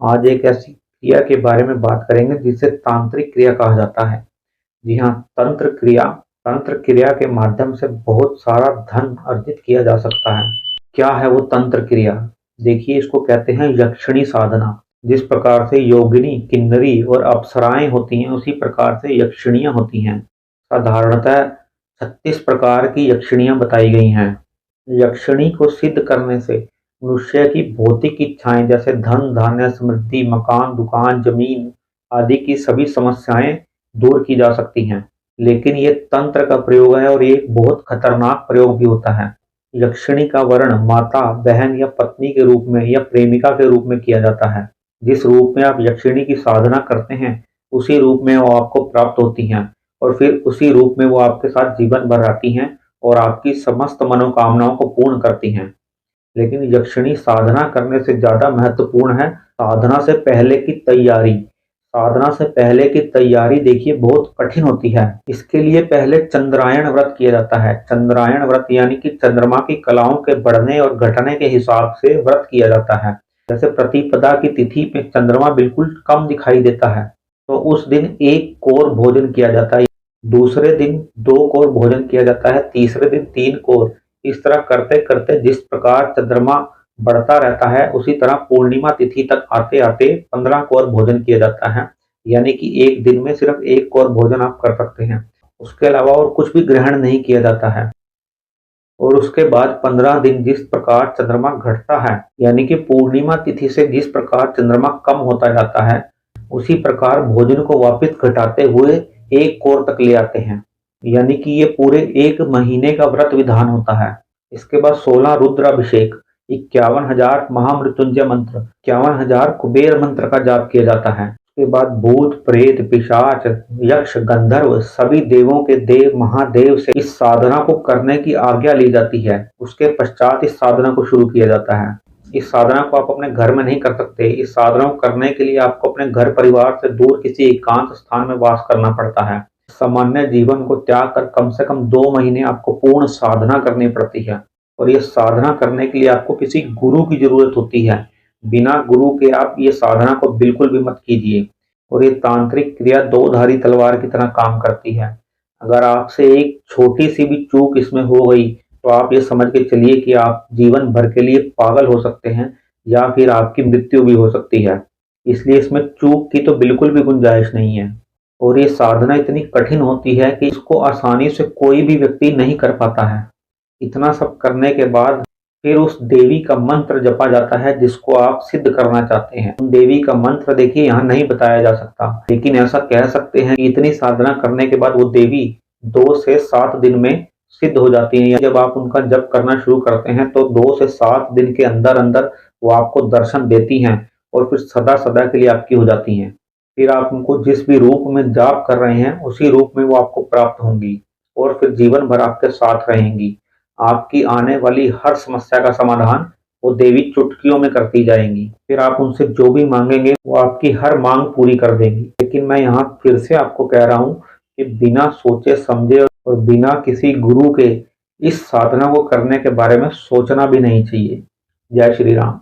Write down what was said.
आज एक ऐसी क्रिया के बारे में बात करेंगे जिसे तांत्रिक क्रिया कहा जाता है। जी हाँ, तंत्र क्रिया के माध्यम से बहुत सारा धन अर्जित किया जा सकता है। क्या है वो तंत्र क्रिया? देखिए, इसको कहते हैं यक्षिणी साधना। जिस प्रकार से योगिनी, किन्नरी और अप्सराएं होती हैं, उसी प्रकार से यक्षिणियां होती हैं। साधारणतः 36 प्रकार की यक्षिणियां बताई गई हैं। यक्षिणी को सिद्ध करने से मनुष्य की भौतिक इच्छाएं जैसे धन, धान्य, समृद्धि, मकान, दुकान, जमीन आदि की सभी समस्याएं दूर की जा सकती हैं। लेकिन ये तंत्र का प्रयोग है और ये एक बहुत खतरनाक प्रयोग भी होता है। यक्षिणी का वर्ण माता, बहन या पत्नी के रूप में या प्रेमिका के रूप में किया जाता है। जिस रूप में आप यक्षिणी की साधना करते हैं, उसी रूप में वो आपको प्राप्त होती हैं और फिर उसी रूप में वो आपके साथ जीवन भर रहती हैं और आपकी समस्त मनोकामनाओं को पूर्ण करती हैं। लेकिन यक्षिणी साधना करने से ज़्यादा महत्वपूर्ण है साधना से पहले की तैयारी। साधना से पहले की तैयारी देखिए बहुत कठिन होती है। इसके लिए पहले चंद्रायण व्रत किया जाता है। चंद्रायण व्रत यानी कि चंद्रमा की कलाओं के बढ़ने और घटने के हिसाब से व्रत किया जाता है। जैसे प्रतिपदा की तिथि में चंद्रमा बिल्कुल कम दिखाई देता है, तो उस दिन एक कोर भोजन किया जाता है। दूसरे दिन 2 कोर भोजन किया जाता है, तीसरे दिन 3 कोर। इस तरह करते-करते जिस प्रकार चंद्रमा बढ़ता रहता है, उसी तरह पूर्णिमा तिथि तक आते-आते 15 कोर भोजन किया जाता है। यानी कि एक दिन में सिर्फ 1 कोर भोजन आप कर सकते हैं। उसके अलावा और कुछ भी ग्रहण नहीं किया जाता है। और उसके बाद 15 दिन जिस प्रकार चंद्रमा घटता है, यानी कि पूर्णिमा तिथि से जिस प्रकार चंद्रमा कम होता जाता है, उसी प्रकार भोजन को वापस घटाते हुए 1 कोर तक ले आते हैं। यानी कि ये पूरे 1 महीने का व्रत विधान होता है। इसके बाद 16 रुद्राभिषेक, 51,000 महामृत्युंजय मंत्र, 51,000 कुबेर मंत्र का जाप किया जाता है। उसके बाद भूत, प्रेत, पिशाच, यक्ष, गंधर्व सभी देवों के देव महादेव से इस साधना को करने की आज्ञा ली जाती है। उसके पश्चात इस साधना को शुरू किया जाता है। इस साधना को आप अपने घर में नहीं कर सकते। इस साधना को करने के लिए आपको अपने घर परिवार से दूर किसी एकांत स्थान में वास करना पड़ता है। सामान्य जीवन को त्याग कर कम से कम 2 महीने आपको पूर्ण साधना करनी पड़ती है। और ये साधना करने के लिए आपको किसी गुरु की जरूरत होती है। बिना गुरु के आप ये साधना को बिल्कुल भी मत कीजिए। और ये तांत्रिक क्रिया 2 धारी तलवार की तरह काम करती है। अगर आपसे एक छोटी सी भी चूक इसमें हो गई, तो आप ये समझ के चलिए कि आप जीवन भर के लिए पागल हो सकते हैं या फिर आपकी मृत्यु भी हो सकती है। इसलिए इसमें चूक की तो बिल्कुल भी गुंजाइश नहीं है। और ये साधना इतनी कठिन होती है कि इसको आसानी से कोई भी व्यक्ति नहीं कर पाता है। इतना सब करने के बाद फिर उस देवी का मंत्र जपा जाता है जिसको आप सिद्ध करना चाहते हैं। उन देवी का मंत्र देखिए यहाँ नहीं बताया जा सकता, लेकिन ऐसा कह सकते हैं कि इतनी साधना करने के बाद वो देवी 2 से 7 दिन में सिद्ध हो जाती है। जब आप उनका जप करना शुरू करते हैं तो 2 से 7 दिन के अंदर अंदर वो आपको दर्शन देती हैं और फिर सदा सदा के लिए आपकी हो जाती हैं। फिर आप उनको जिस भी रूप में जाप कर रहे हैं उसी रूप में वो आपको प्राप्त होंगी और फिर जीवन भर आपके साथ रहेंगी। आपकी आने वाली हर समस्या का समाधान वो देवी चुटकियों में करती जाएंगी। फिर आप उनसे जो भी मांगेंगे वो आपकी हर मांग पूरी कर देंगी। लेकिन मैं यहाँ फिर से आपको कह रहा हूँ कि बिना सोचे समझे और बिना किसी गुरु के इस साधना को करने के बारे में सोचना भी नहीं चाहिए। जय श्री राम।